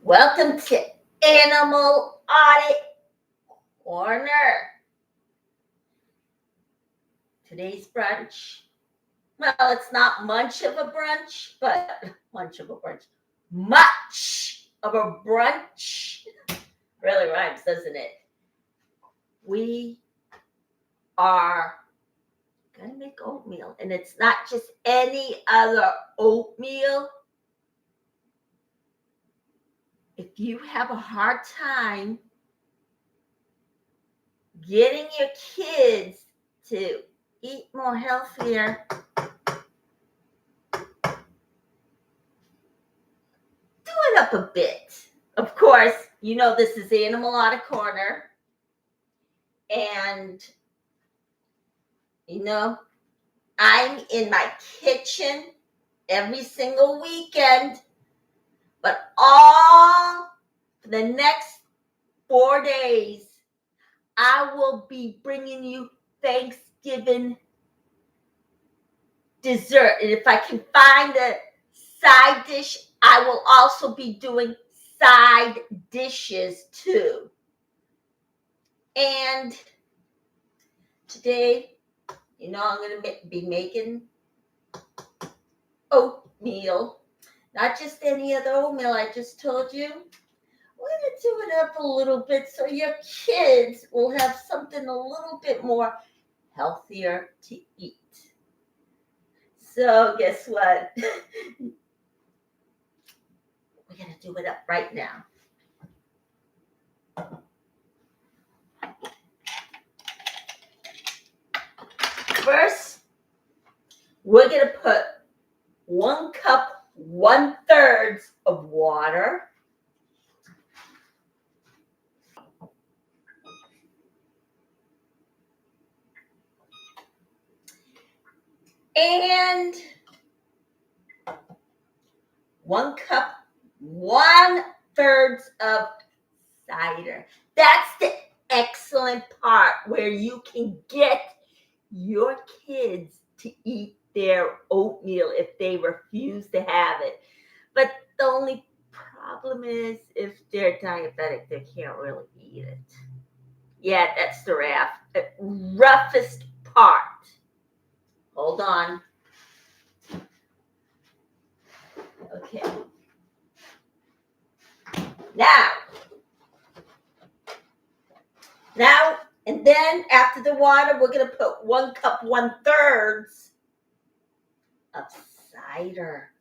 Welcome to Animal Audit Corner. Today's brunch. Well, it's not much of a brunch, but much of a brunch. Much of a brunch. Really rhymes, doesn't it? We are going to make oatmeal, and it's not just any other oatmeal. If you have a hard time getting your kids to eat more healthier, do it up a bit. Of course, you know this is Animal Audit Corner. And, you know, I'm in my kitchen every single weekend. But all for the next 4 days, I will be bringing you Thanksgiving dessert. And if I can find a side dish, I will also be doing side dishes too. And today, you know, I'm going to be making oatmeal. Not just any other oatmeal, I just told you. We're going to do it up a little bit so your kids will have something a little bit more healthier to eat. So guess what? We're going to do it up right now. First, we're going to put 1 cup, 1/3 of water. And 1 cup, 1/3 of cider. That's the excellent part where you can get your kids to eat their oatmeal if they refuse to have it. But the only problem is if they're diabetic, they can't really eat it. Yeah, that's the roughest part. Hold on. Okay. Now, and then after the water, we're going to put 1 cup, 1/3 of cider.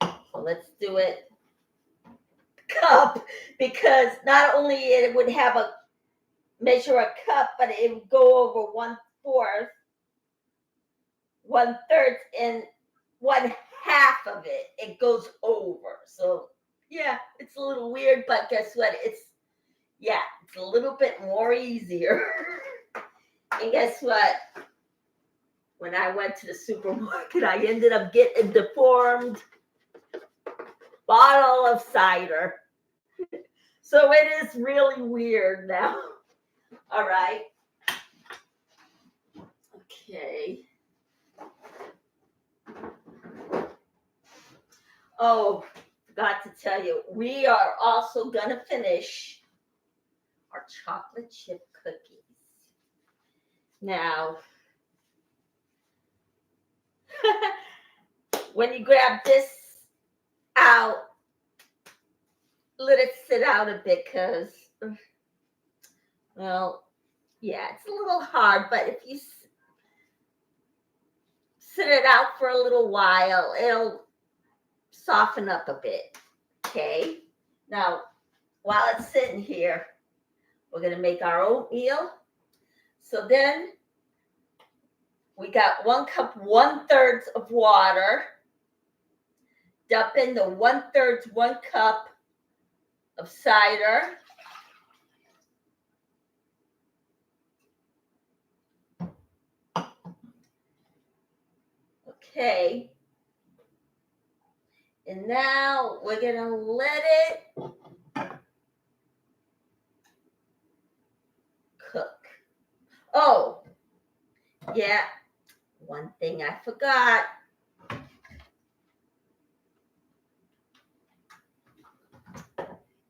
So let's do it cup, because not only it would have a measure a cup, but it would go over 1/4, 1/3, and 1/2 of it. It goes over. So yeah, it's a little weird, but guess what? It's a little bit more easier. And guess what? When I went to the supermarket, I ended up getting a deformed bottle of cider. So it is really weird now. All right. Okay. Oh, forgot to tell you, we are also going to finish our chocolate chip cookies. Now, when you grab this out, let it sit out a bit because, well, yeah, it's a little hard, but if you sit it out for a little while, it'll soften up a bit, okay? Now, while it's sitting here, we're going to make our oatmeal. So then we got 1 cup, 1/3 of water. Dump in the 1/3, 1 cup of cider. Okay. And now we're going to let it cook. Oh, yeah. One thing I forgot.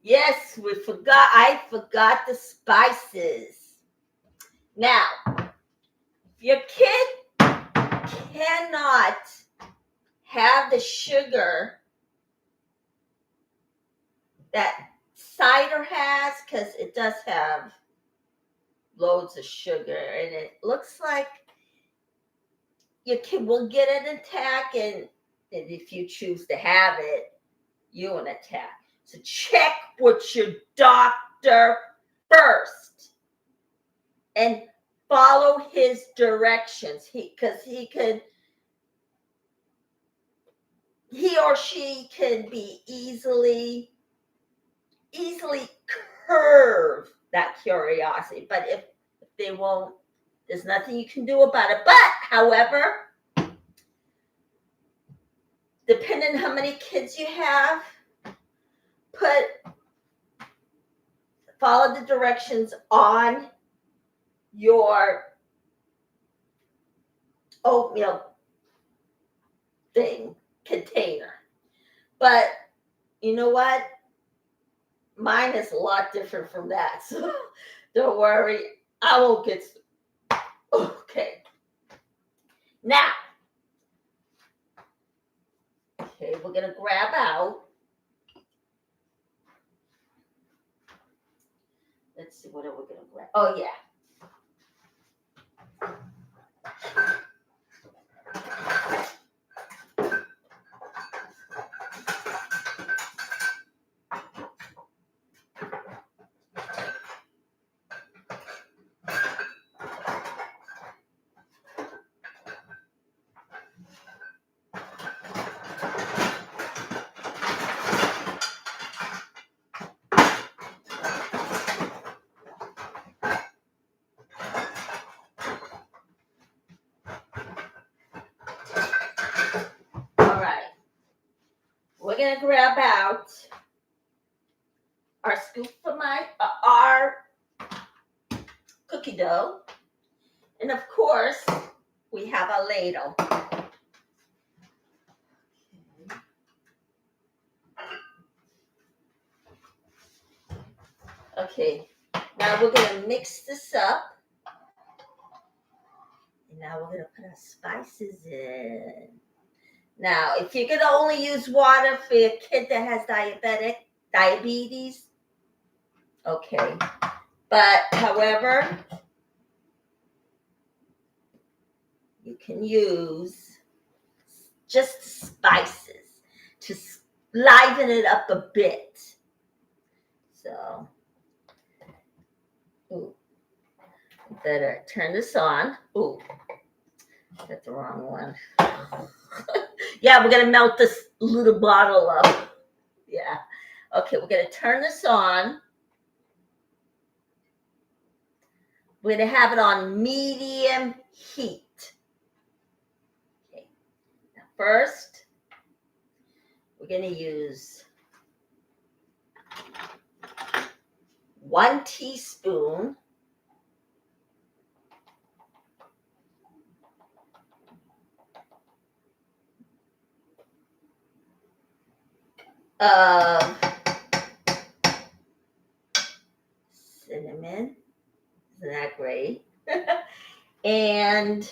Yes, I forgot the spices. Now, if your kid cannot have the sugar that cider has, because it does have loads of sugar, and it looks like your kid will get an attack, and if you choose to have it, you an attack. So check with your doctor first and follow his directions. Because he or she can be easily curve that curiosity. But if they won't, there's nothing you can do about it. But however, depending on how many kids you have, follow the directions on your oatmeal container. But you know what? Mine is a lot different from that. So don't worry. I won't get. Okay. Now, we're going to grab out. Let's see, what are we going to grab? Oh, yeah. All right. We're going to grab out our scoop for our cookie dough. And of course, we have a ladle. Okay, now we're going to mix this up. And now we're going to put our spices in. Now, if you're going to only use water for your kid that has diabetes, okay. But however, you can use just spices to liven it up a bit. So, better turn this on. Ooh, that's the wrong one. Yeah, we're going to melt this little bottle up. Yeah. Okay, we're going to turn this on. We're going to have it on medium heat. Okay. Now first, we're going to use 1 teaspoon of cinnamon. Isn't that great? And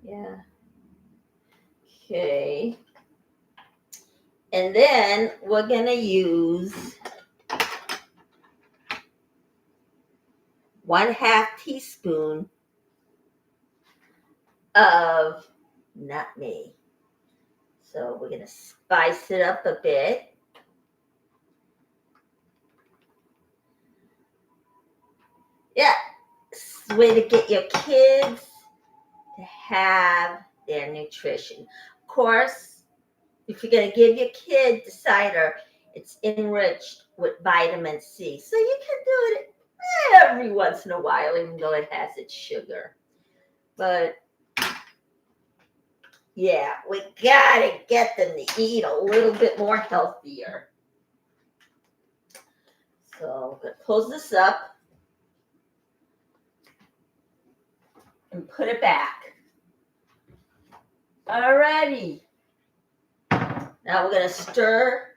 yeah. Okay. And then we're going to use 1/2 teaspoon of nutmeg. So we're going to spice it up a bit. Yeah, it's a way to get your kids to have their nutrition. Of course, if you're going to give your kid the cider, it's enriched with vitamin C. So you can do it every once in a while, even though it has its sugar. But yeah, we got to get them to eat a little bit more healthier. So I'm going to close this up. and put it back. Alrighty. Now we're going to stir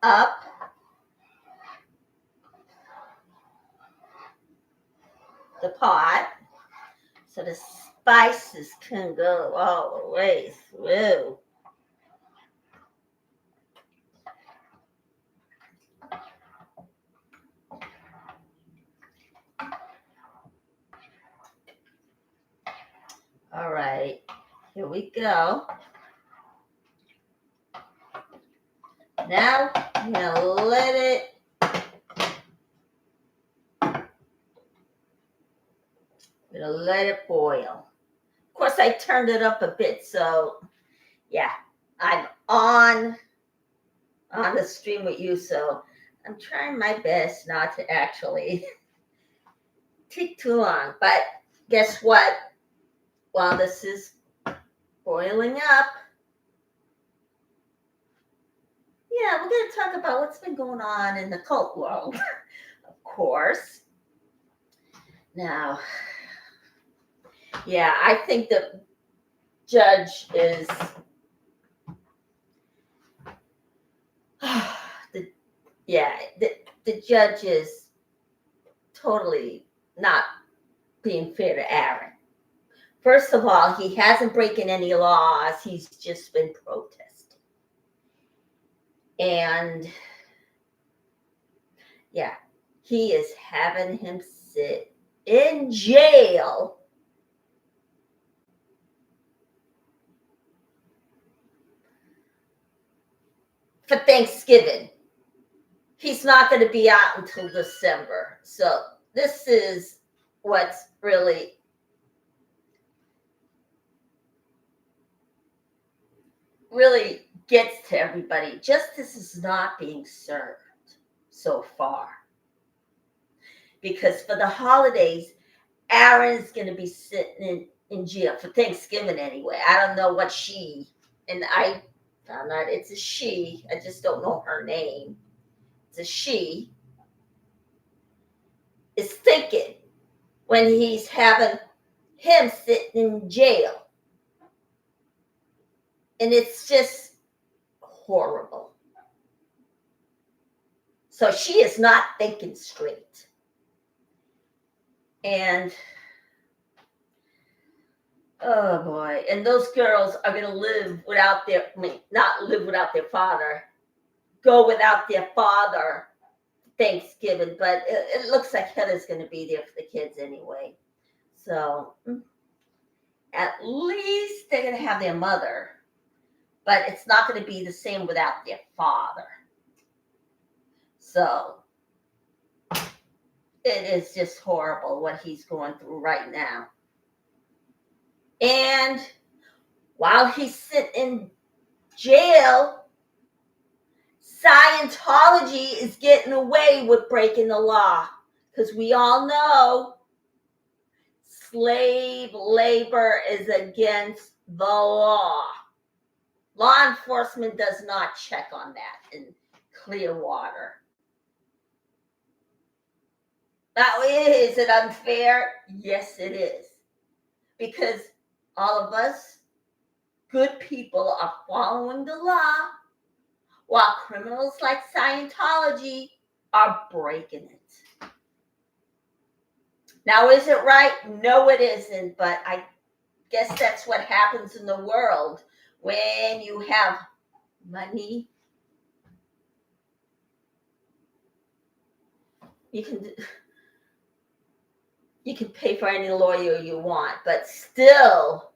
up the pot so the spices can go all the way through. All right, here we go. Now I'm gonna let it boil. Of course, I turned it up a bit, so yeah, I'm on the stream with you, so I'm trying my best not to actually take too long. But guess what? While this is boiling up, yeah, we're going to talk about what's been going on in the cult world, of course. Now, yeah, I think the judge is the judge is totally not being fair to Aaron. First of all, he hasn't broken any laws. He's just been protesting. And yeah, he is having him sit in jail for Thanksgiving. He's not going to be out until December. So this is what's really gets to everybody. Justice is not being served so far. Because for the holidays, Aaron's going to be sitting in jail for Thanksgiving anyway. I don't know what and I found out it's a she. I just don't know her name. It's a she. Is thinking when he's having him sitting in jail. And it's just horrible. So she is not thinking straight. And oh boy, and those girls are going to live without not live without their father, go without their father Thanksgiving, but it looks like Heather's going to be there for the kids anyway. So at least they're going to have their mother, but it's not going to be the same without their father. So it is just horrible what he's going through right now. And while he's sitting in jail, Scientology is getting away with breaking the law. Because we all know slave labor is against the law. Law enforcement does not check on that in Clearwater. Now, is it unfair? Yes, it is. Because all of us good people are following the law, while criminals like Scientology are breaking it. Now, is it right? No, it isn't, but I guess that's what happens in the world when you have money. You can pay for any lawyer you want, but still,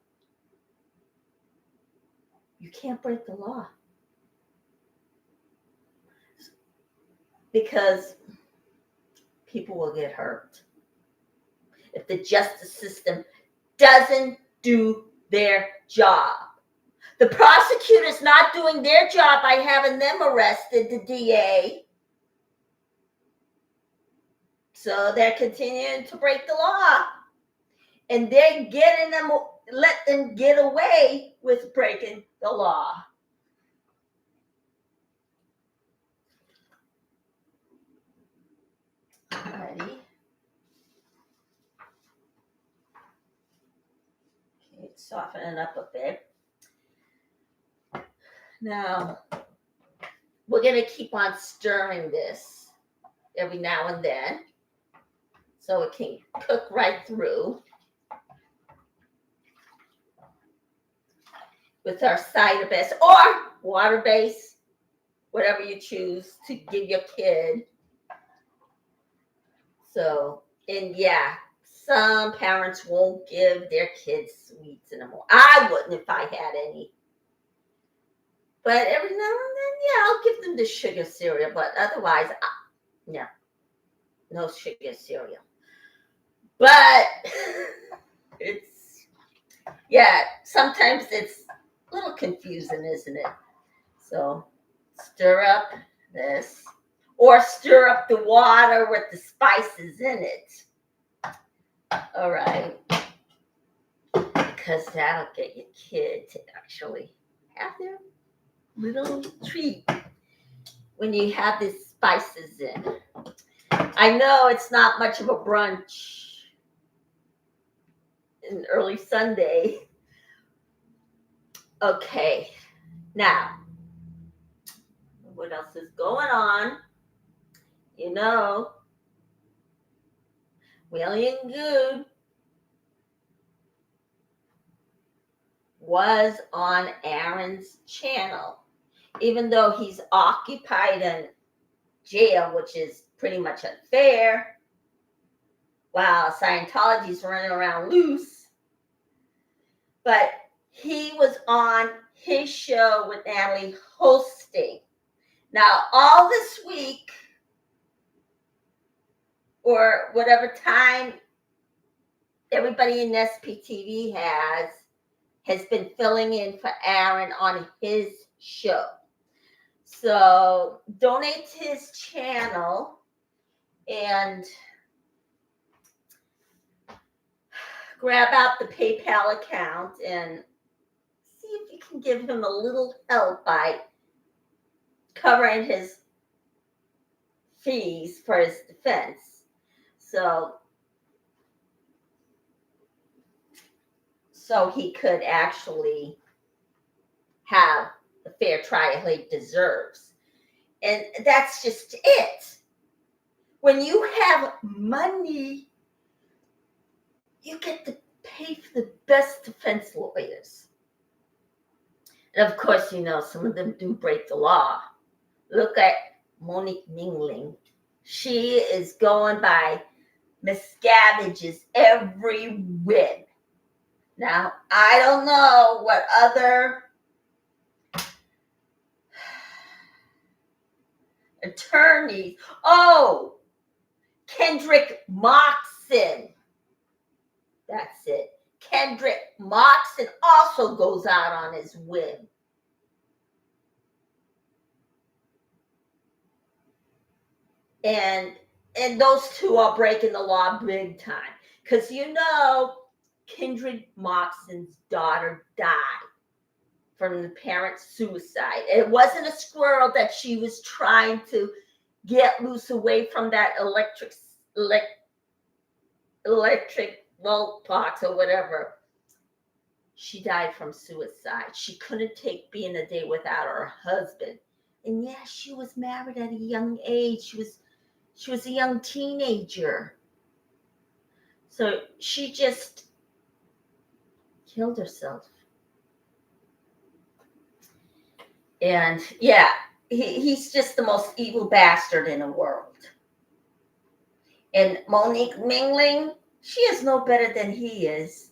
you can't break the law. Because people will get hurt. If the justice system doesn't do their job. The prosecutor's not doing their job by having them arrested, the DA. So they're continuing to break the law. And they're let them get away with breaking the law. Alrighty. soften it up a bit. Now, we're going to keep on stirring this every now and then so it can cook right through with our cider base or water base, whatever you choose to give your kid. So, and yeah, some parents won't give their kids sweets anymore. I wouldn't if I had any. But every now and then, yeah, I'll give them the sugar cereal. But otherwise, yeah, no sugar cereal. But it's, yeah, sometimes it's a little confusing, isn't it? So stir up this. Or stir up the water with the spices in it. All right. Because that'll get your kid to actually have their little treat when you have these spices in. I know it's not much of a brunch in early Sunday. Okay, now, what else is going on? You know, William Good was on Aaron's channel, even though he's occupied in jail, which is pretty much unfair, while Scientology's running around loose. But he was on his show with Natalie hosting. Now, all this week, or whatever time everybody in SPTV has been filling in for Aaron on his show. So donate to his channel and grab out the PayPal account and see if you can give him a little help by covering his fees for his defense. So he could actually have the fair trial he deserves. And that's just it. When you have money, you get to pay for the best defense lawyers. And of course, you know, some of them do break the law. Look at Monique Mingling. She is going by Miscavige's every whim. Now, I don't know what other attorneys. Oh, Kendrick Moxon. That's it. Kendrick Moxon also goes out on his whim. And those two are breaking the law big time. Because you know, Kendrick Moxon's daughter died from the parent's suicide. It wasn't a squirrel that she was trying to get loose away from that electric volt box or whatever. She died from suicide. She couldn't take being a day without her husband. And yeah, she was married at a young age. She was a young teenager. So she just killed herself. And yeah, he's just the most evil bastard in the world. And Monique Mingling, she is no better than he is.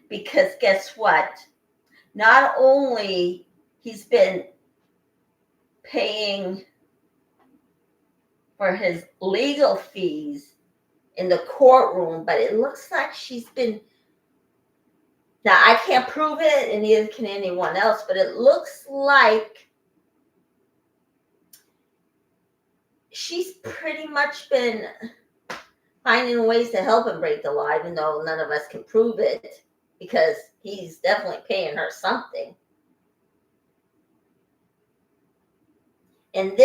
Because guess what? Not only he's been paying for his legal fees in the courtroom, but it looks like she's been, now I can't prove it and neither can anyone else, but it looks like she's pretty much been finding ways to help him break the law, even though none of us can prove it, because he's definitely paying her something. And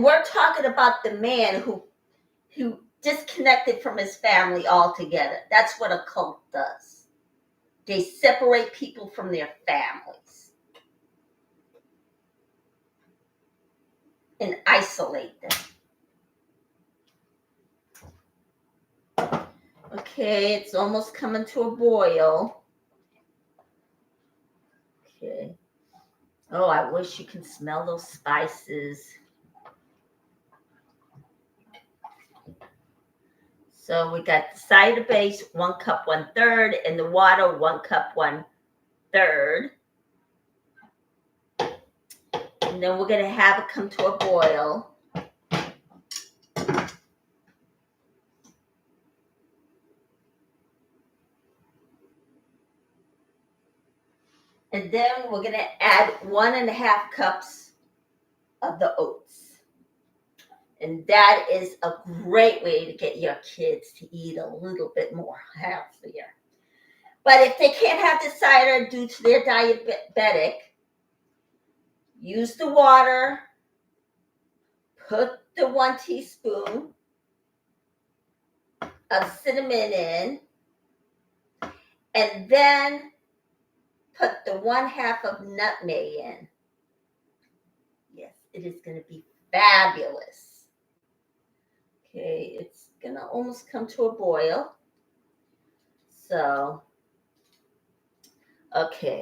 we're talking about the man who disconnected from his family altogether. That's what a cult does. They separate people from their families and isolate them. Okay, it's almost coming to a boil. Okay. Oh, I wish you can smell those spices. So we got the cider base, 1 cup, 1/3, and the water, 1 cup, 1/3. And then we're going to have it come to a boil. And then we're going to add 1.5 cups of the oats. And that is a great way to get your kids to eat a little bit more healthier. But if they can't have the cider due to their diabetic, use the water, put the 1 teaspoon of cinnamon in, and then put the 1/2 of nutmeg in. Yes, it is going to be fabulous. Okay, it's going to almost come to a boil. So, okay.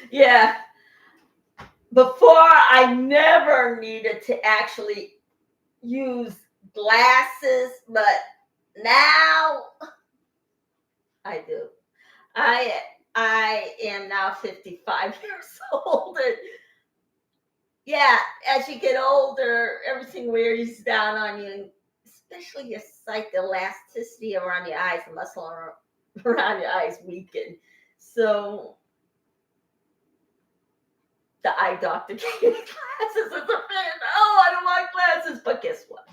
Yeah. Before, I never needed to actually use glasses, but now I do. I am now 55 years old, and yeah, as you get older, everything wears down on you, especially your sight, the elasticity around your eyes, the muscle around your eyes weaken. So the eye doctor gave me glasses as a fan. Oh, I don't want glasses, but guess what?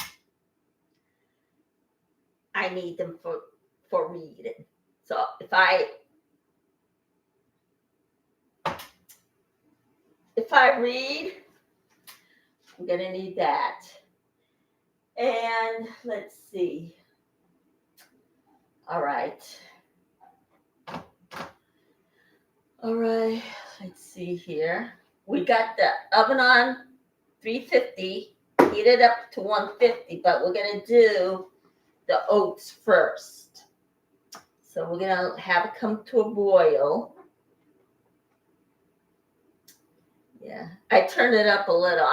I need them for reading. So if I read, I'm gonna need that. And let's see. All right, let's see here. We got the oven on 350, heat it up to 150, but we're gonna do the oats first. So we're gonna have it come to a boil. Yeah, I turned it up a little.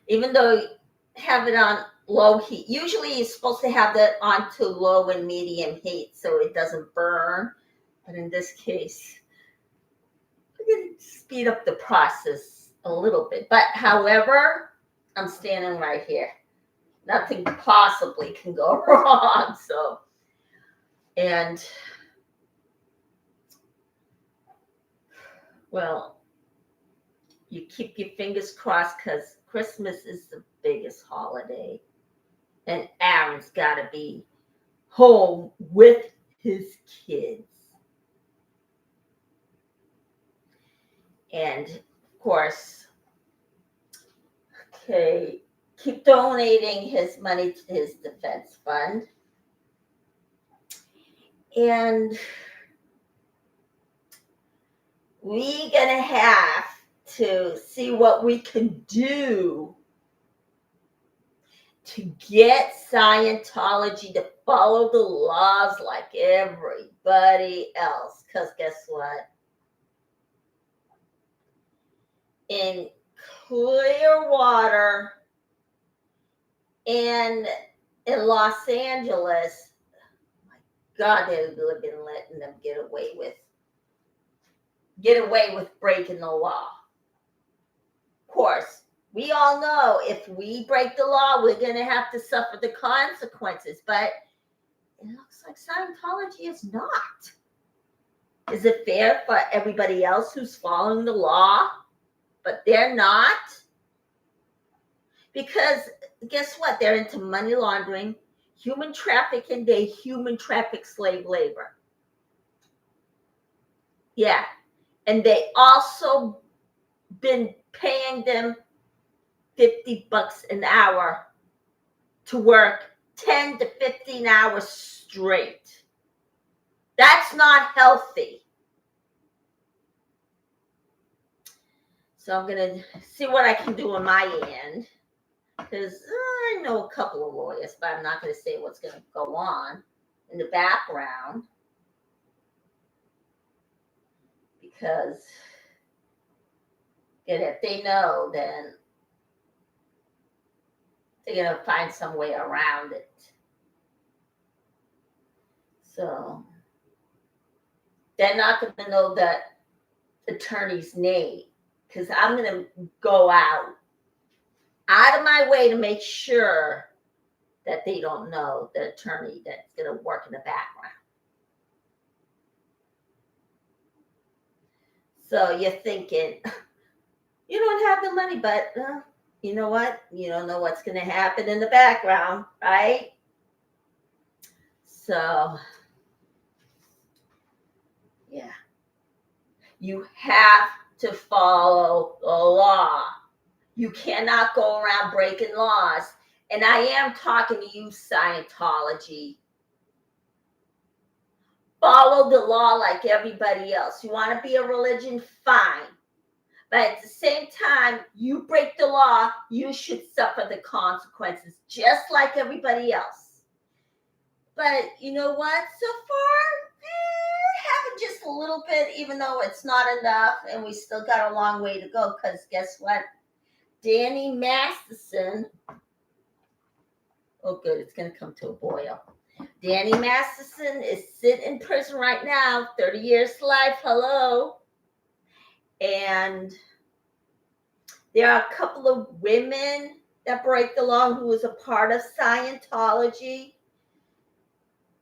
Even though you have it on low heat, usually you're supposed to have that on to low and medium heat so it doesn't burn. But in this case, we're going to speed up the process a little bit. But however, I'm standing right here. Nothing possibly can go wrong. So, and well, you keep your fingers crossed because Christmas is the biggest holiday. And Aaron's got to be home with his kids. And of course, okay, keep donating his money to his defense fund. And we're going to have to see what we can do to get Scientology to follow the laws like everybody else. Because guess what? In Clearwater and in Los Angeles, my God, they would have been letting them get away with breaking the law. Of course, we all know if we break the law, we're going to have to suffer the consequences. But it looks like Scientology is not. Is it fair for everybody else who's following the law, but they're not? Because guess what? They're into money laundering, human trafficking, they human traffic slave labor. Yeah. And they also been paying them $50 an hour to work 10 to 15 hours straight. That's not healthy. So I'm going to see what I can do on my end, because I know a couple of lawyers, but I'm not going to say what's going to go on in the background, because if they know, then they're going to find some way around it. So they're not going to know that attorney's name, because I'm going to go out of my way to make sure that they don't know the attorney that's going to work in the background. So you're thinking, you don't have the money, but you know what? You don't know what's going to happen in the background, right? So, yeah. You have to follow the law. You cannot go around breaking laws. And I am talking to you, Scientology. Follow the law like everybody else. You want to be a religion? Fine. But at the same time, you break the law, you should suffer the consequences just like everybody else. But you know what? So far, having just a little bit, even though it's not enough, and we still got a long way to go, because guess what? Danny Masterson, oh good, it's going to come to a boil. Danny Masterson is sitting in prison right now, 30 years to life, hello. And there are a couple of women that break the law who was a part of Scientology.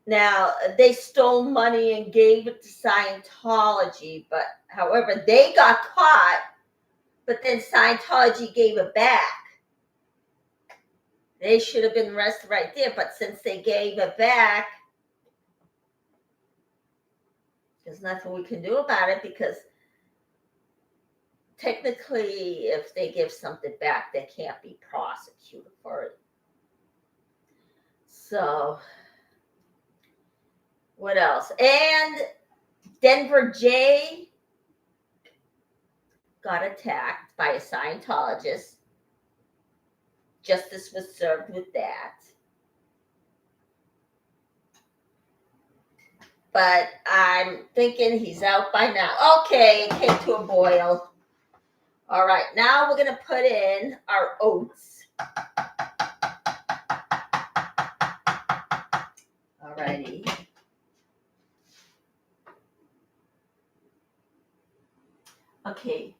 Now, they stole money and gave it to Scientology, but however, they got caught, but then Scientology gave it back. They should have been arrested right there, but since they gave it back, there's nothing we can do about it, because technically, if they give something back, they can't be prosecuted for it. So, what else? And Denver J got attacked by a Scientologist. Justice was served with that. But I'm thinking he's out by now. Okay, it came to a boil. All right, now we're going to put in our oats. All righty. Okay.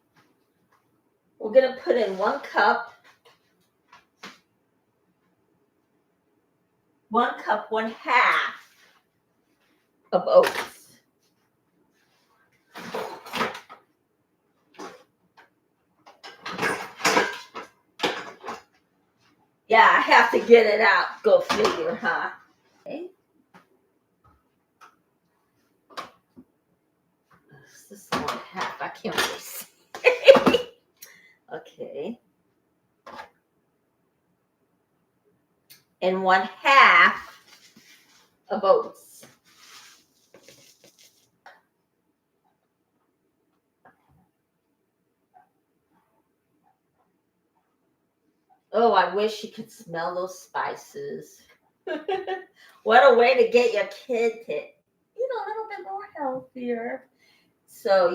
We're going to put in 1 cup, 1/2 of oats. Yeah, I have to get it out. Go figure, huh? Okay. This is 1/2. I can't really see. Okay. And 1/2 of oats. Oh, I wish you could smell those spices. What a way to get your kid to, a little bit more healthier. So,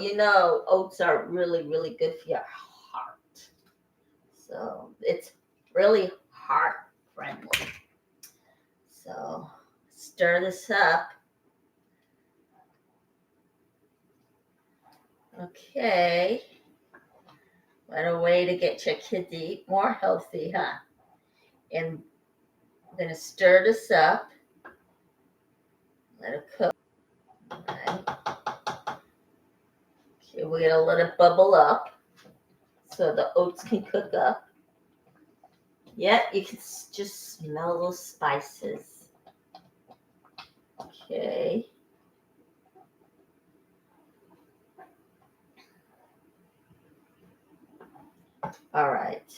oats are really, really good for your heart. So, it's really heart friendly. So, stir this up. Okay. What a way to get your kid to eat more healthy, huh? And I'm going to stir this up. Let it cook. Okay. We're going to let it bubble up so the oats can cook up. Yeah, you can just smell those spices. Okay. All right.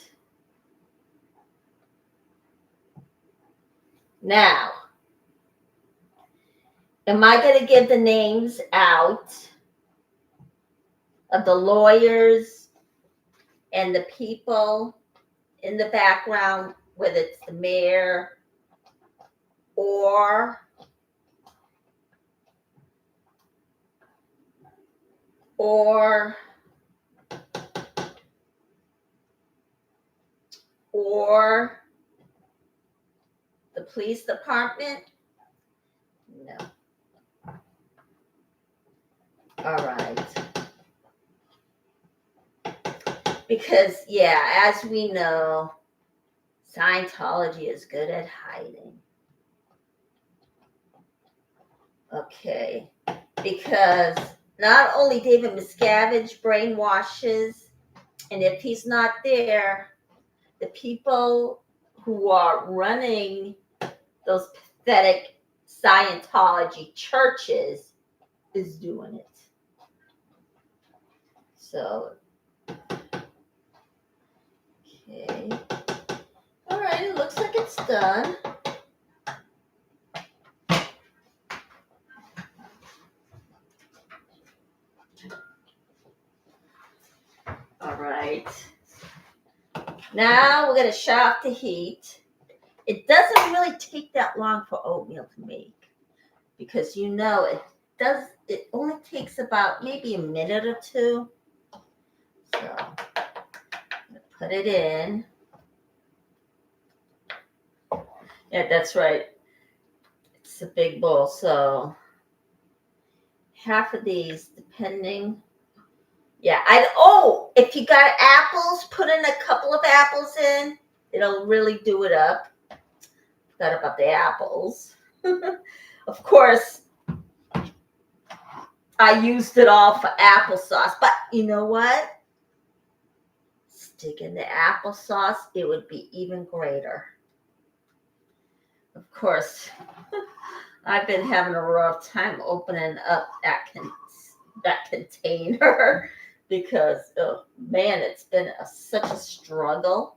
Now, Am I going to give the names out of the lawyers and the people in the background, whether it's the mayor or or the police department? No. All right. Because, yeah, as we know, Scientology is good at hiding. Okay. Because not only David Miscavige brainwashes, and if he's not there, the people who are running those pathetic Scientology churches is doing it. So, okay. All right, it looks like it's done. All right. Now we're going to shut off the heat. It doesn't really take that long for oatmeal to make because it only takes about maybe a minute or two. So I'm going to put it in. Yeah, that's right. It's a big bowl. So half of these, depending. Yeah, if you got apples, put in a couple of apples in. It'll really do it up. Forgot about the apples. Of course, I used it all for applesauce, but you know what? Stick in the applesauce, it would be even greater. Of course, I've been having a rough time opening up that container because, oh man, it's been such a struggle.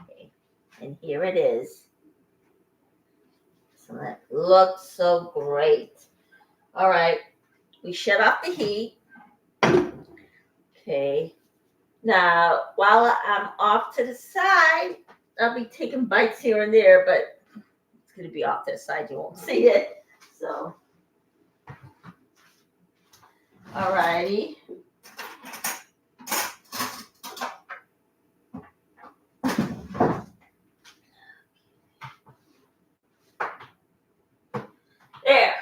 Okay. And here it is. So that looks so great. All right, we shut off the heat. Okay. Now, while I'm off to the side, I'll be taking bites here and there, but it's going to be off to the side. You won't see it. So, all righty. There.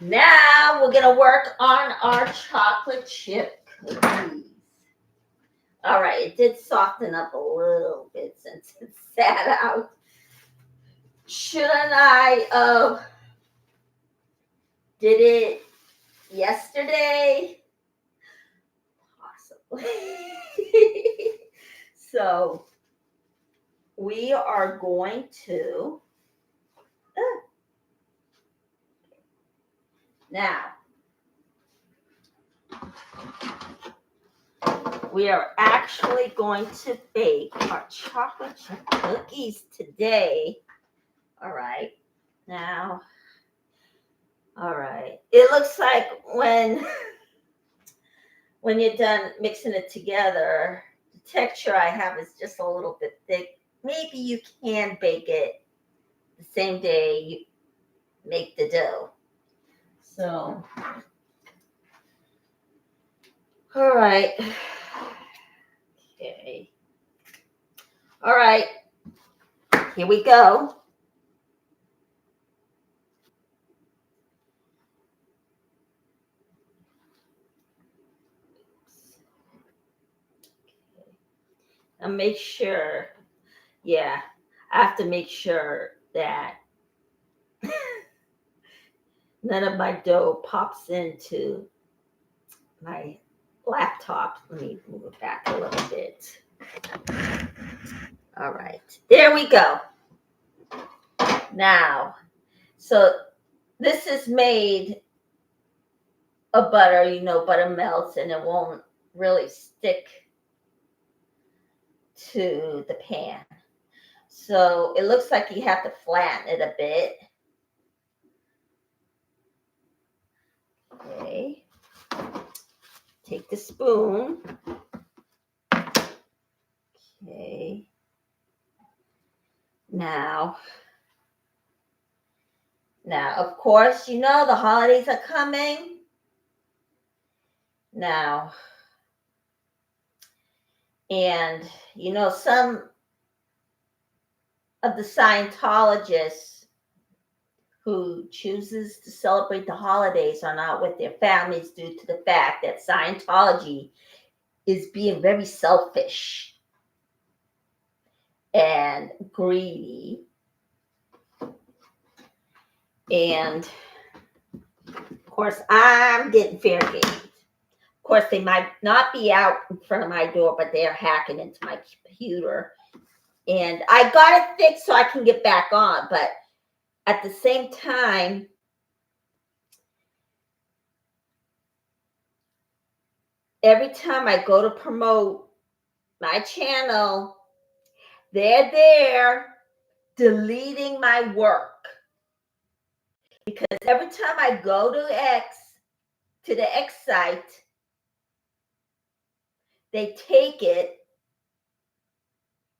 Now we're going to work on our chocolate chip cookies. All right, it did soften up a little bit since it sat out. Shouldn't I did it yesterday? Possibly. So we are going to now we are actually going to bake our chocolate chip cookies today. All right. Now, all right. It looks like when you're done mixing it together, the texture I have is just a little bit thick. Maybe you can bake it the same day you make the dough. So, all right. Okay. All right. Here we go. And make sure, yeah, I have to make sure that none of my dough pops into my laptop. Let me move it back a little bit. All right, there we go. Now, so this is made of butter. Butter melts and it won't really stick to the pan. So it looks like you have to flatten it a bit. Okay. Take the spoon. Okay. Now, of course, you know the holidays are coming. Now, and you know, some of the Scientologists who chooses to celebrate the holidays are not with their families due to the fact that Scientology is being very selfish and greedy. And of course, I'm getting fair game. Of course, they might not be out in front of my door, but they're hacking into my computer. And I got it fixed so I can get back on. But at the same time, every time I go to promote my channel, they're there deleting my work. Because every time I go to the X site, they take it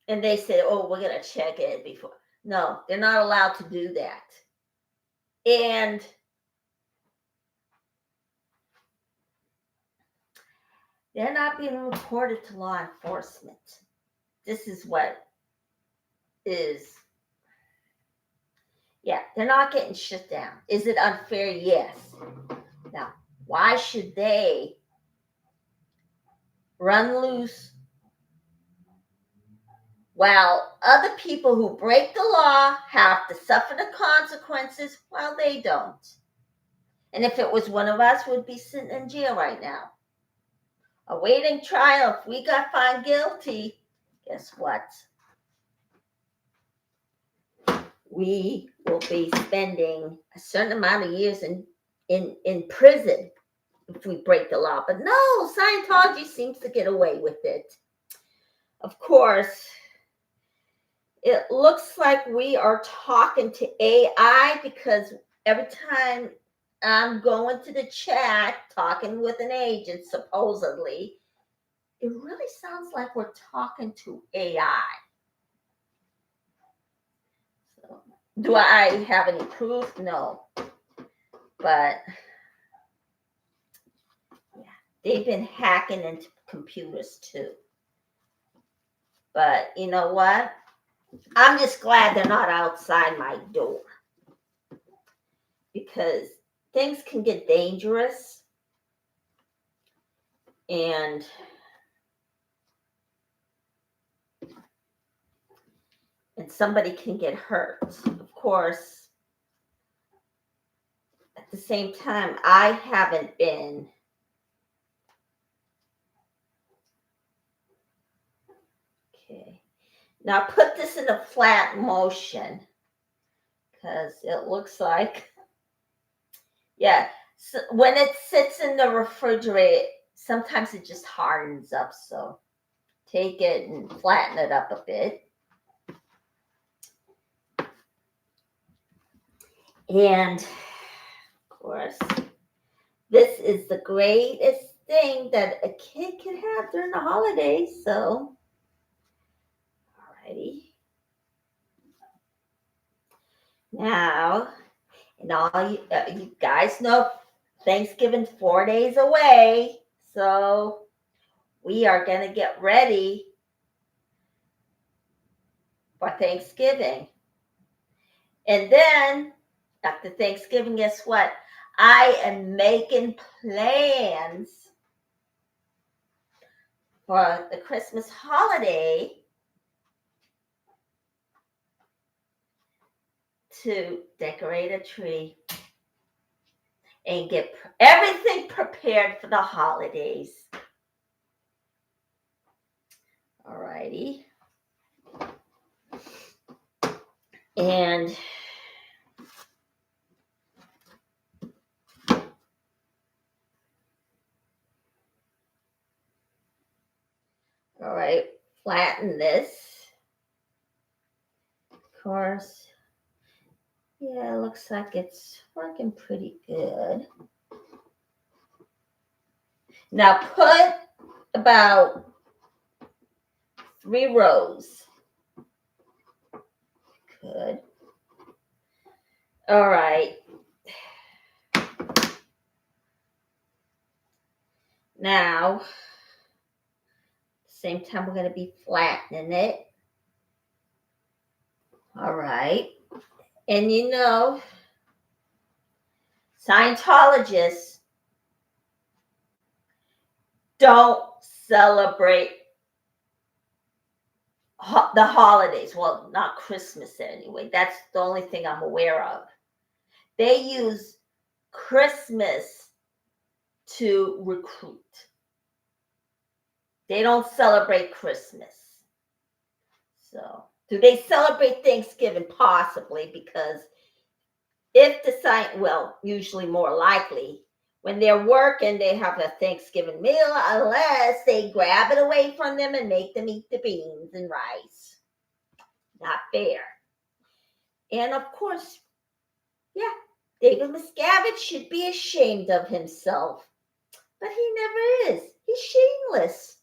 and they say, oh, we're going to check it before. No, they're not allowed to do that. And they're not being reported to law enforcement. This is what is, yeah, they're not getting shut down. Is it unfair? Yes. Now, why should they run loose while other people who break the law have to suffer the consequences while they don't? And if it was one of us, we'd be sitting in jail right now, awaiting trial. If we got found guilty, guess what? We will be spending a certain amount of years in prison if we break the law. But no, Scientology seems to get away with it. Of course, it looks like we are talking to AI because every time I'm going to the chat, talking with an agent, supposedly, it really sounds like we're talking to AI. So, do I have any proof? No. But yeah, they've been hacking into computers too. But you know what? I'm just glad they're not outside my door, because things can get dangerous and somebody can get hurt. Of course, at the same time, I haven't been okay. Now put this in a flat motion, because it looks like, yeah, so when it sits in the refrigerator, sometimes it just hardens up. So take it and flatten it up a bit. And of course, this is the greatest thing that a kid can have during the holidays. So, alrighty. Now, and all you guys know, Thanksgiving's 4 days away. So, we are going to get ready for Thanksgiving. And then, after Thanksgiving, guess what? I am making plans for the Christmas holiday to decorate a tree and get everything prepared for the holidays. Alrighty. And all right, flatten this. Of course. Yeah, it looks like it's working pretty good. Now put about 3 rows. Good. All right. Now, same time we're going to be flattening it. All right. And you know, Scientologists don't celebrate the holidays. Well, not Christmas anyway. That's the only thing I'm aware of. They use Christmas to recruit. They don't celebrate Christmas. So, do they celebrate Thanksgiving? Possibly, because if the well, usually more likely, when they're working, they have a Thanksgiving meal, unless they grab it away from them and make them eat the beans and rice. Not fair. And of course, yeah, David Miscavige should be ashamed of himself. But he never is. He's shameless.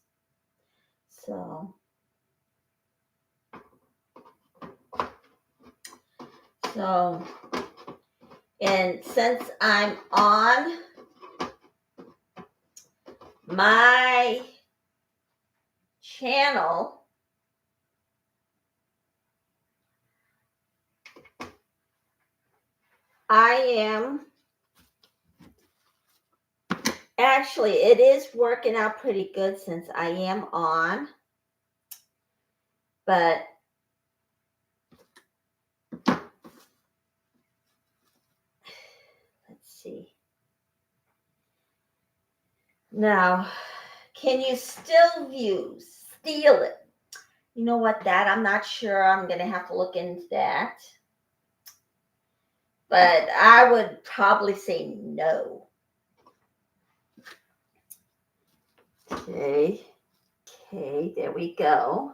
So, and since I'm on my channel, I am actually, it is working out pretty good since I am on, but let's see. Now, can you still steal it? You know what, that I'm not sure. I'm going to have to look into that. But I would probably say no. Okay, there we go.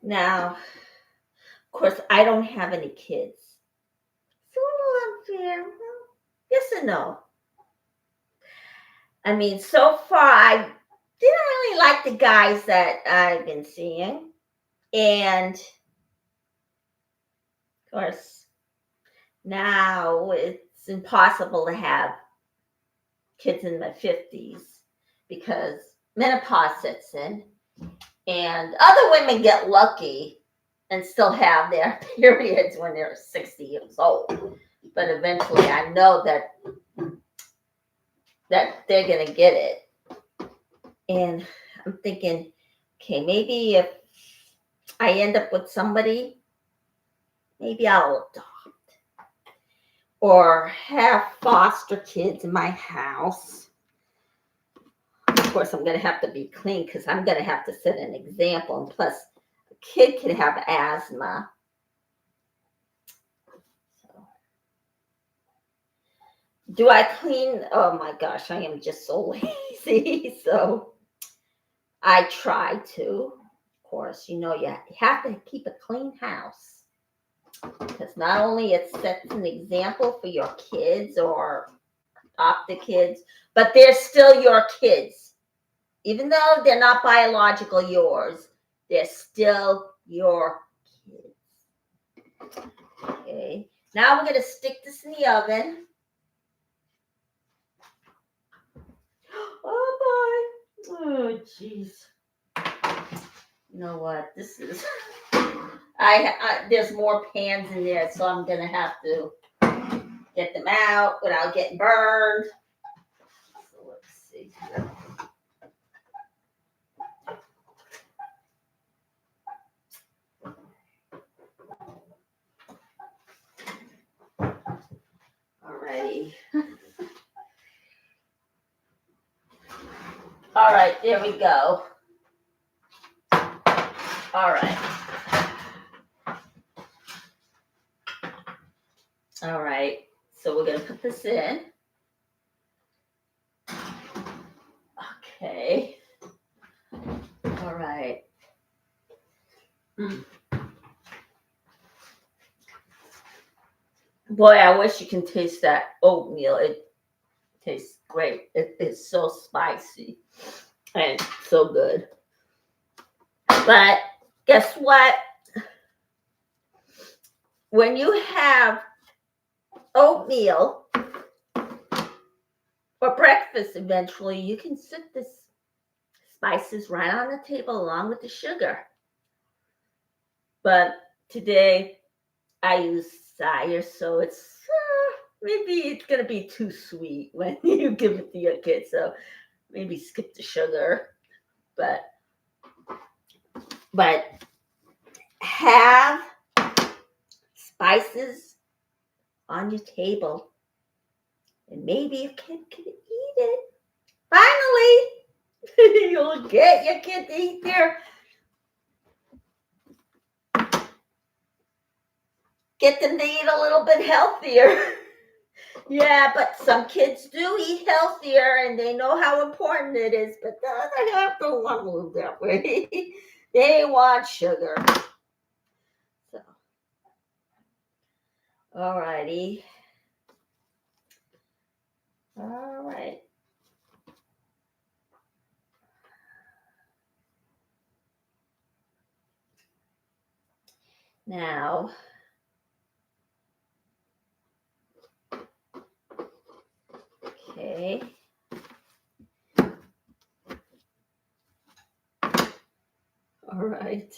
Now, of course, I don't have any kids. It's a little unfair. Yes and no. I mean, so far, I didn't really like the guys that I've been seeing. And, of course, now it's impossible to have kids in my 50s because menopause sets in. And other women get lucky and still have their periods when they're 60 years old. But eventually, I know that they're going to get it. And I'm thinking, okay, maybe if I end up with somebody, maybe I'll adopt or have foster kids in my house. Of course, I'm going to have to be clean because I'm going to have to set an example. And plus, a kid can have asthma. Do I clean? Oh my gosh, I am just so lazy. So I try to. Of course, you know, you have to keep a clean house because not only it sets an example for your kids or adopted kids, but they're still your kids. Even though they're not biological yours, they're still your kids. Okay, now we're going to stick this in the oven. Oh boy. Oh jeez. You know what? This is there's more pans in there, so I'm gonna have to get them out without getting burned. So let's see here. Alrighty. All right, there we go. All right. All right. So we're gonna put this in. Okay. All right. Boy, I wish you can taste that oatmeal. It tastes great. It is so spicy and so good. But guess what? When you have oatmeal for breakfast, eventually you can sit the spices right on the table along with the sugar. But today I use cider, so it's maybe it's gonna be too sweet when you give it to your kids. So maybe skip the sugar, but have spices on your table, and maybe a kid can eat it. Finally, you'll get your kid to eat get them to eat a little bit healthier. Yeah, but some kids do eat healthier and they know how important it is, but the other half don't want to live that way. They want sugar. So, all righty. All right. Now, okay. All right.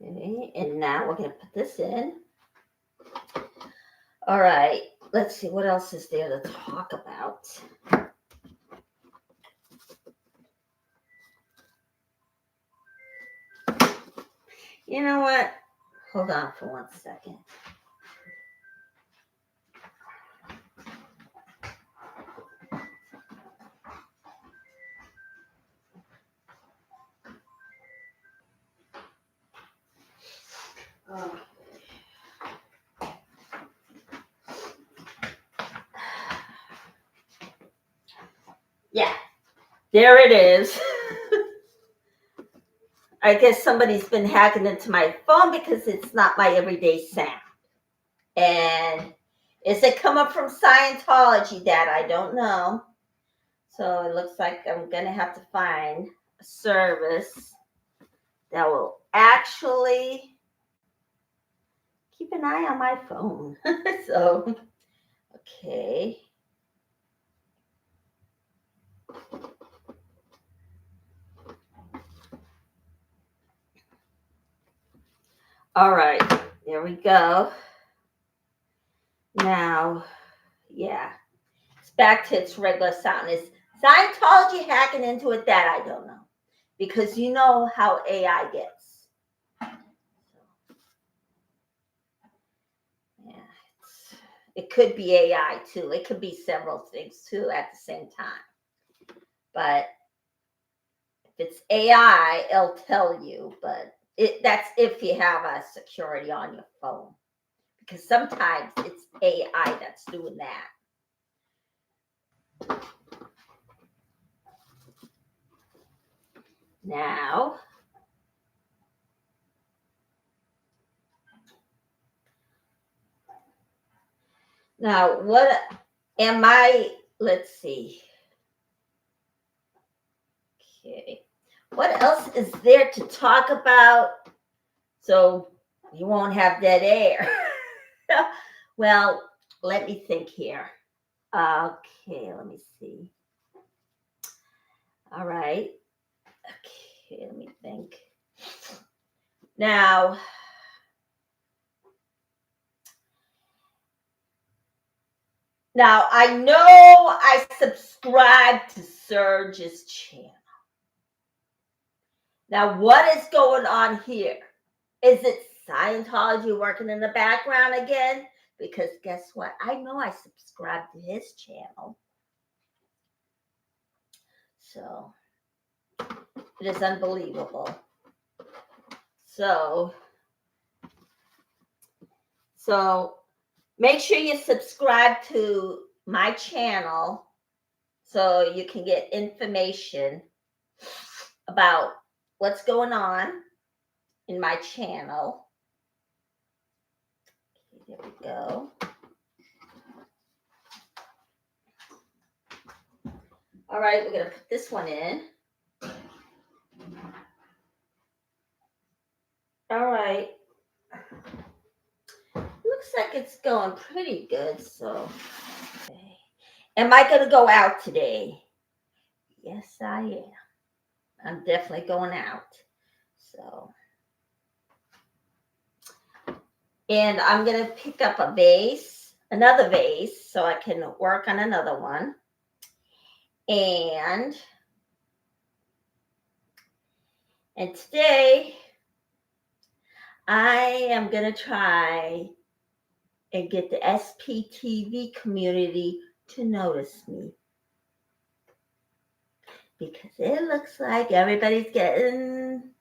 Okay, and now we're going to put this in. All right, let's see, what else is there to talk about? You know what? Hold on for 1 second. Yeah, there it is. I guess somebody's been hacking into my phone because it's not my everyday sound. And is it coming from Scientology, Dad? I don't know. So it looks like I'm going to have to find a service that will actually keep an eye on my phone. So, okay. All right, there we go. Now, yeah, it's back to its regular sound. Is Scientology hacking into it? That I don't know. Because you know how AI gets. Yeah, it could be AI too. It could be several things too at the same time. But if it's AI, it'll tell you. But that's if you have a security on your phone. Because sometimes it's AI that's doing that. Now, what am I? Let's see. Okay. What else is there to talk about? So you won't have dead air. Well, let me think here. Okay, let me see. All right. Okay, let me think. Now, I know I subscribe to Serge's channel. Now, what is going on here? Is it Scientology working in the background again? Because guess what? I know I subscribe to his channel. So, it is unbelievable. So make sure you subscribe to my channel so you can get information about what's going on in my channel. There we go. All right, we're going to put this one in. All right. Looks like it's going pretty good, so. Okay. Am I going to go out today? Yes, I am. I'm definitely going out. So. And I'm going to pick up a vase, another vase, so I can work on another one. And today, I am going to try and get the SPTV community to notice me. Because it looks like everybody's getting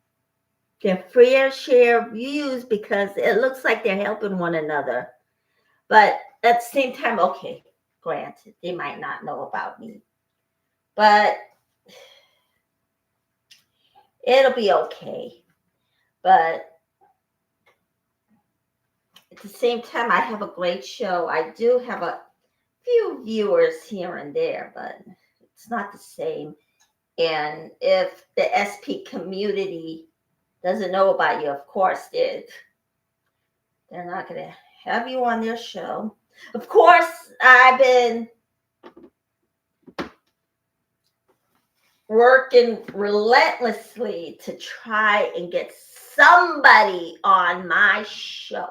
their fair share of views because it looks like they're helping one another. But at the same time, okay, granted, they might not know about me. But it'll be okay. But at the same time, I have a great show. I do have a few viewers here and there, but it's not the same. And if the SP community doesn't know about you, of course, they're not going to have you on their show. Of course, I've been working relentlessly to try and get somebody on my show.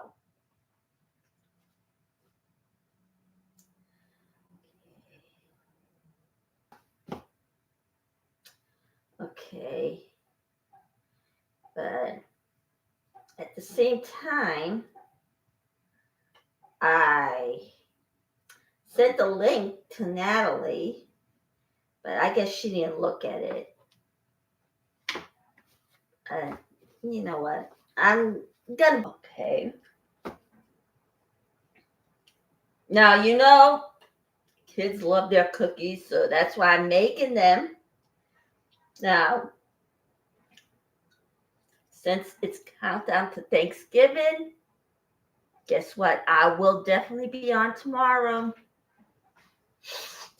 Okay. But at the same time, I sent the link to Natalie, but I guess she didn't look at it. You know what? I'm gonna. Okay. Now, kids love their cookies, so that's why I'm making them. Now, since it's countdown to Thanksgiving, guess what? I will definitely be on tomorrow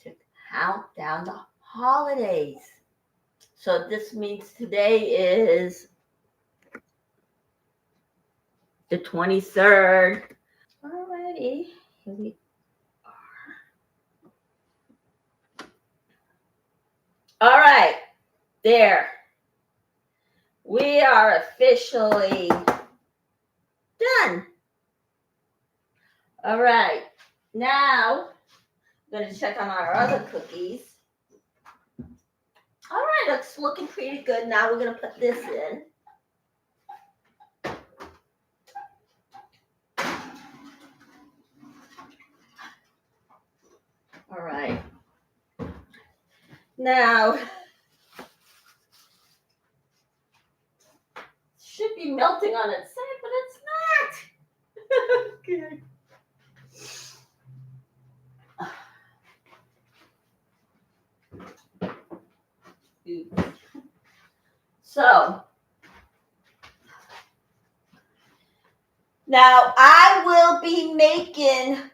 to count down the holidays. So this means today is the 23rd. Alrighty, here we are. All right, there. We are officially done. All right, now I'm going to check on our other cookies. All right, it's looking pretty good. Now we're going to put this in. All right. Now, should be melting on its side, but it's not. Okay. So, now I will be making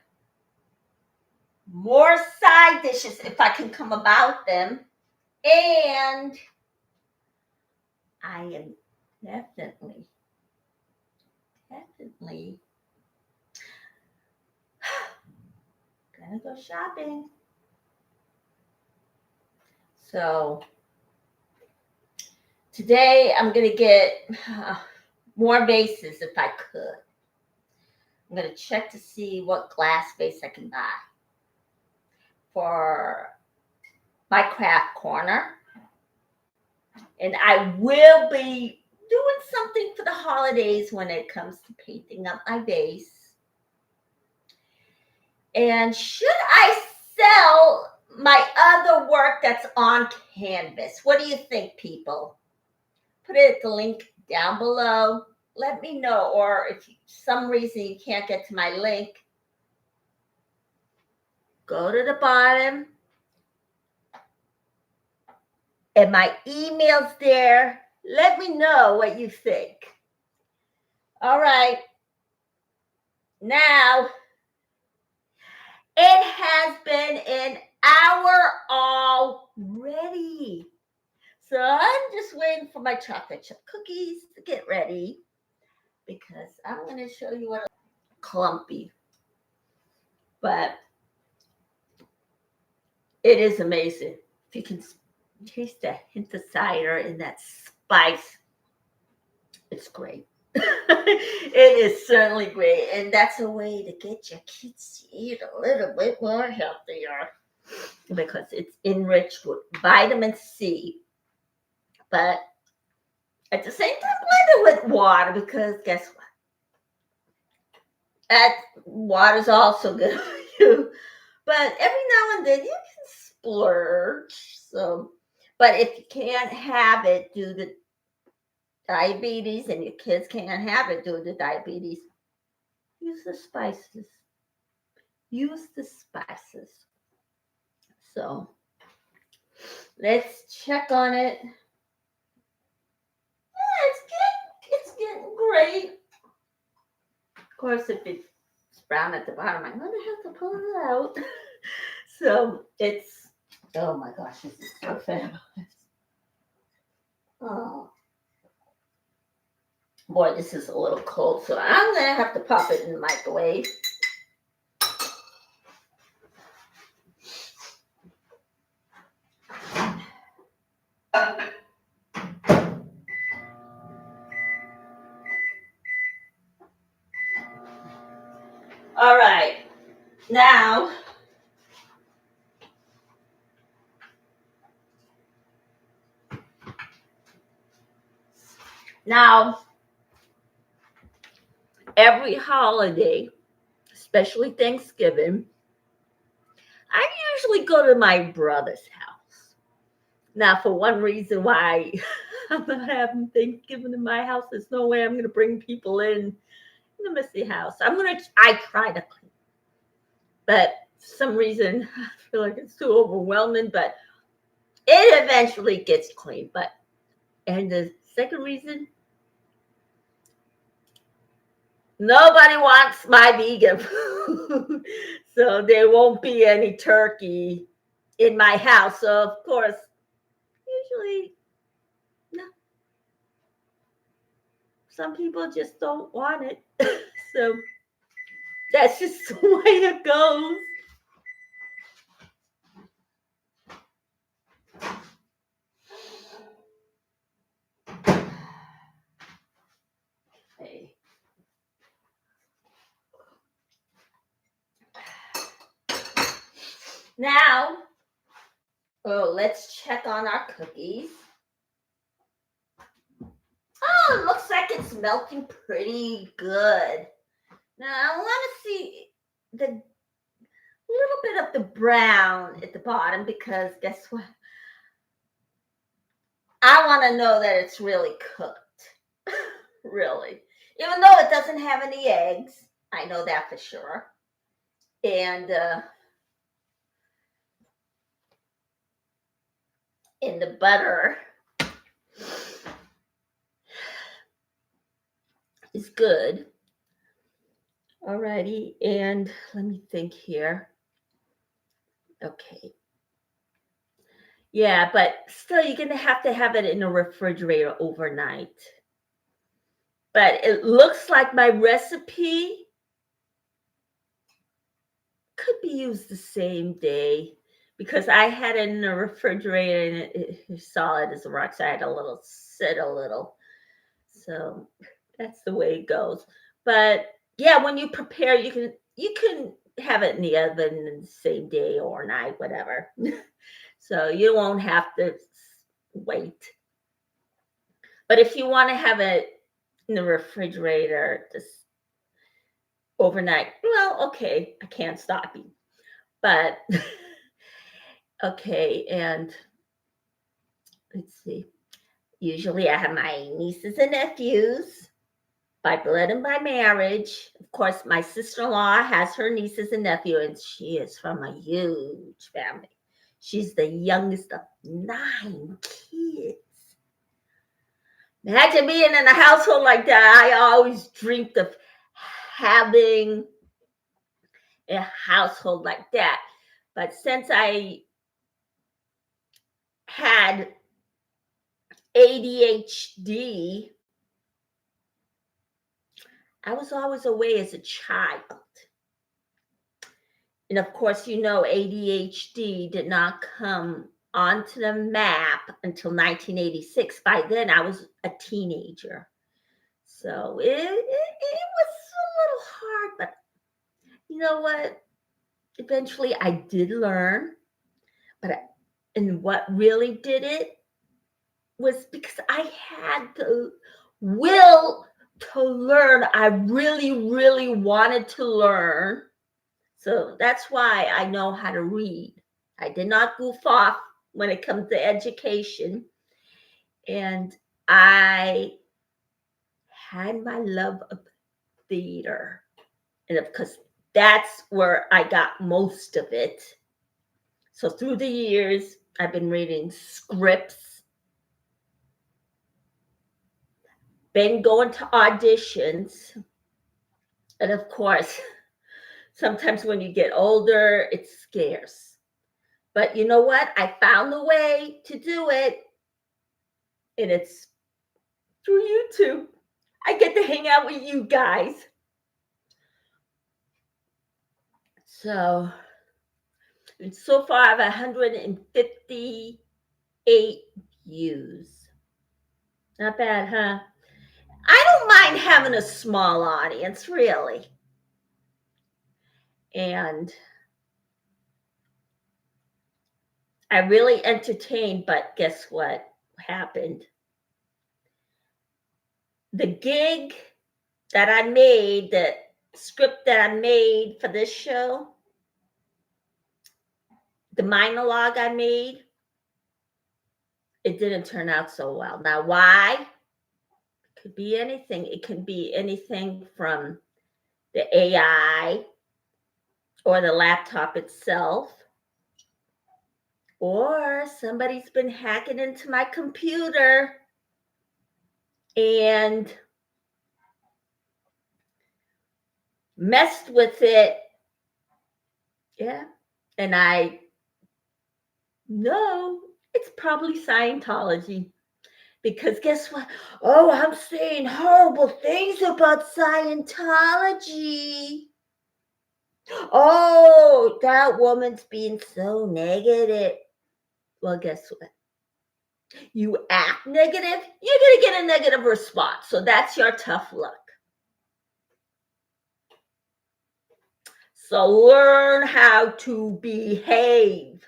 more side dishes if I can come about them. And I am definitely gonna go shopping. So today I'm gonna get more vases if I could. I'm gonna check to see what glass vase I can buy for my craft corner. And I will be doing something for the holidays when it comes to painting up my vase. And should I sell my other work that's on canvas? What do you think, people? Put it at the link down below. Let me know. Or if for some reason you can't get to my link, go to the bottom. And my email's there. Let me know what you think. All right. Now, it has been an hour already. So I'm just waiting for my chocolate chip cookies to get ready because I'm going to show you what clumpy. But it is amazing. If you can taste that hint of cider and that spice, it's great. It is certainly great. And that's a way to get your kids to eat a little bit more healthier because it's enriched with vitamin C. But at the same time, blend it with water because guess what? That water's also good for you. But every now and then you can splurge. So, but if you can't have it due to diabetes and your kids can't have it due to diabetes, use the spices. Use the spices. So let's check on it. Yeah, it's getting great. Of course, if it's brown at the bottom, I'm gonna have to pull it out. So it's, oh my gosh, this is so fabulous. Oh boy, this is a little cold, so I'm gonna have to pop it in the microwave. All right, now every holiday, especially Thanksgiving, I usually go to my brother's house. Now, for one reason why I'm not having Thanksgiving in my house, there's no way I'm going to bring people in the messy house. I try to clean, but for some reason I feel like it's too overwhelming, but it eventually gets clean. And the second reason, nobody wants my vegan food. So there won't be any turkey in my house. So of course, usually, no. Some people just don't want it. So that's just the way it goes. Okay. Now, let's check on our cookies. Oh, it looks like it's melting pretty good. Now, I want to see the little bit of the brown at the bottom because guess what? I want to know that it's really cooked. Really. Even though it doesn't have any eggs. I know that for sure. And in the butter is good. Alrighty, and let me think here. Okay. Yeah, but still, you're gonna have to have it in a refrigerator overnight. But it looks like my recipe could be used the same day because I had it in the refrigerator and it's solid as a rock. So I had to sit a little. So that's the way it goes. But yeah, when you prepare, you can have it in the oven the same day or night, whatever. So you won't have to wait. But if you want to have it in the refrigerator just overnight, well, okay, I can't stop you. But okay, and let's see. Usually I have my nieces and nephews by blood and by marriage. Of course, my sister-in-law has her nieces and nephew, and she is from a huge family. She's the youngest of 9 kids. Imagine being in a household like that. I always dreamed of having a household like that. But since I had ADHD, I was always away as a child. And of course, you know, ADHD did not come onto the map until 1986. By then, I was a teenager. So it was a little hard, but you know what? Eventually, I did learn. And what really did it was because I had the will to learn. I really, really wanted to learn. So that's why I know how to read. I did not goof off when it comes to education. And I had my love of theater. And because that's where I got most of it. So through the years, I've been reading scripts, been going to auditions. And of course, sometimes when you get older, it's scarce. But you know what? I found a way to do it. And it's through YouTube. I get to hang out with you guys. So far I have 158 views. Not bad, huh? I don't mind having a small audience, really. And I really entertained, but guess what happened? The gig that I made, the script that I made for this show, the monologue I made, it didn't turn out so well. Now, why? It could be anything. It can be anything from the AI or the laptop itself, or somebody's been hacking into my computer and messed with it. Yeah. And I know it's probably Scientology. Because guess what? Oh, I'm saying horrible things about Scientology. Oh, that woman's being so negative. Well, guess what? You act negative, you're going to get a negative response. So that's your tough luck. So learn how to behave.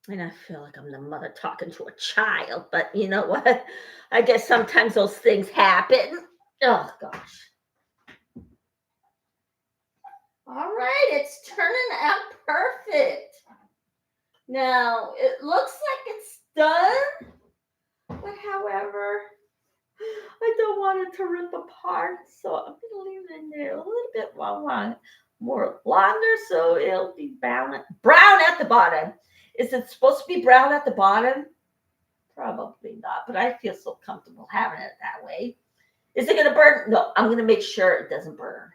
And I feel like I'm the mother talking to a child, but you know what? I guess sometimes those things happen. Oh, gosh. All right, it's turning out perfect. Now, it looks like it's done, but however, I don't want it to rip apart, so I'm going to leave it in there a little bit more longer, so it'll be brown at the bottom. Is it supposed to be brown at the bottom? Probably not, but I feel so comfortable having it that way. Is it going to burn? No, I'm going to make sure it doesn't burn.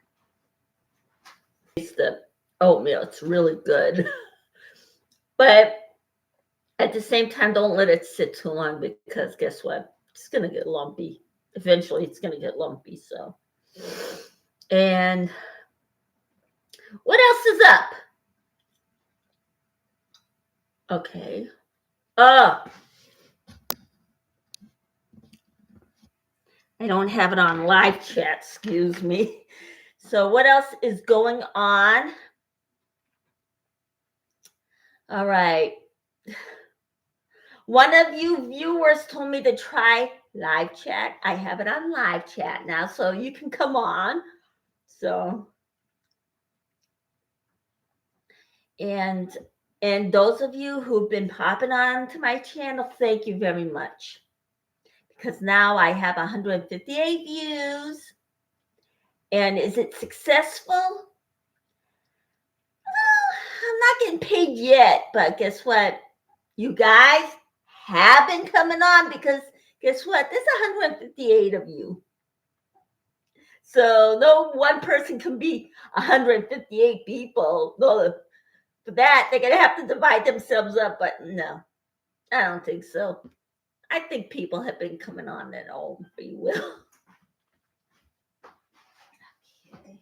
It's the oatmeal. It's really good. But at the same time, don't let it sit too long because guess what? It's going to get lumpy. Eventually, it's going to get lumpy. So, and what else is up? Okay. I don't have it on live chat, excuse me. So what else is going on? All right. One of you viewers told me to try live chat. I have it on live chat now, so you can come on. So, and those of you who've been popping on to my channel, thank you very much. Because now I have 158 views. And is it successful? Well, I'm not getting paid yet, but guess what? You guys have been coming on because guess what? There's 158 of you. So no one person can be 158 people. No, for that, they're going to have to divide themselves up. But no, I don't think so. I think people have been coming on their own free will. Okay.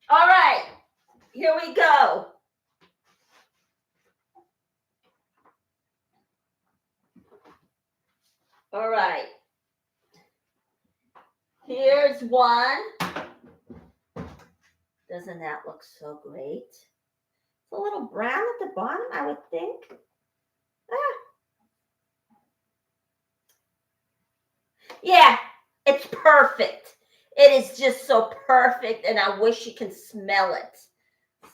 All right, here we go. All right. Here's one. Doesn't that look so great? It's a little brown at the bottom, I would think. Yeah, it's perfect. It is just so perfect, and I wish you can smell it.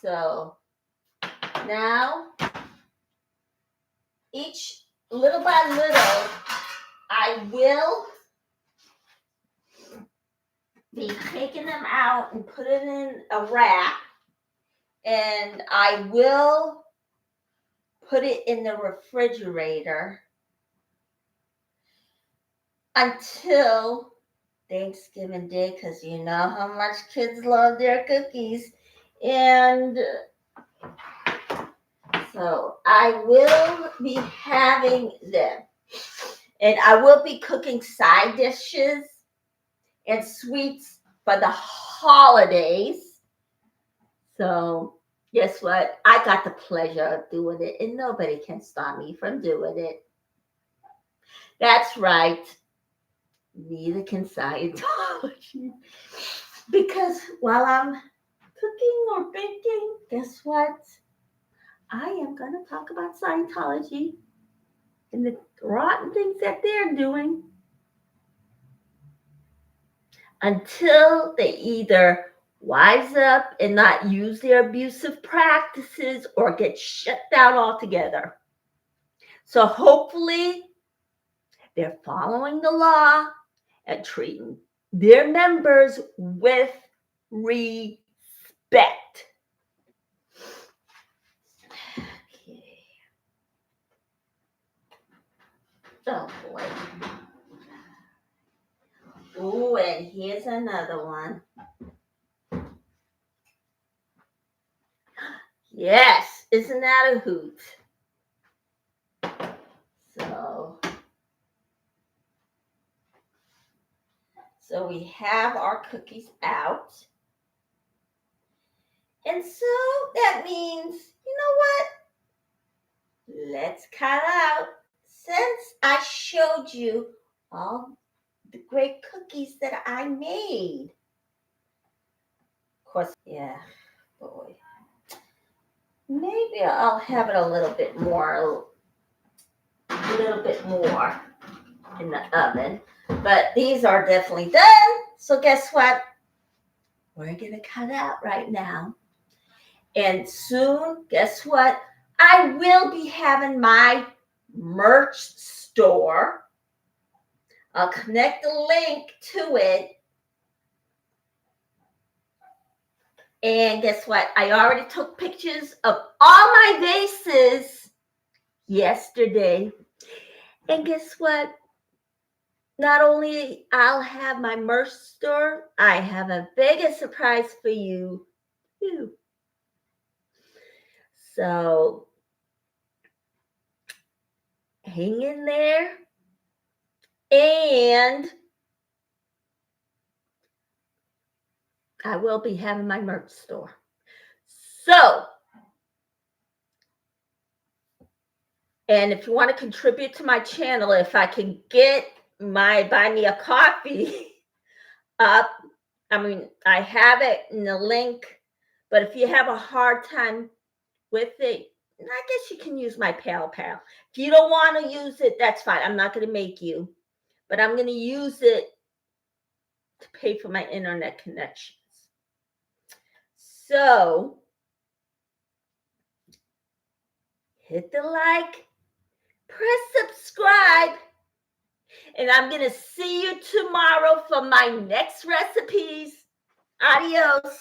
So now, each little by little, I will be taking them out and put it in a wrap, and I will put it in the refrigerator until Thanksgiving Day, because you know how much kids love their cookies. And so I will be having them. And I will be cooking side dishes and sweets for the holidays. So guess what? I got the pleasure of doing it, and nobody can stop me from doing it. That's right. Neither can Scientology. Because while I'm cooking or baking, guess what? I am going to talk about Scientology and the rotten things that they're doing until they either wise up and not use their abusive practices or get shut down altogether. So hopefully they're following the law and treating their members with respect. Okay. Oh boy. Oh, and here's another one. Yes, isn't that a hoot? So we have our cookies out. And so that means, you know what? Let's cut out. Since I showed you all the great cookies that I made. Of course, yeah, boy. Maybe I'll have it a little bit more in the oven. But these are definitely done. So guess what? We're going to cut out right now. And soon, guess what? I will be having my merch store. I'll connect the link to it. And guess what? I already took pictures of all my vases yesterday. And guess what? Not only I'll have my merch store, I have a bigger surprise for you too. So hang in there. And I will be having my merch store. So, and if you want to contribute to my channel, if I can get my Buy Me a Coffee up, I mean, I have it in the link, but if you have a hard time with it, I guess you can use my PayPal. If you don't want to use it, that's fine. I'm not going to make you, but I'm going to use it to pay for my internet connections. So, hit the like, press subscribe, and I'm going to see you tomorrow for my next recipes. Adios.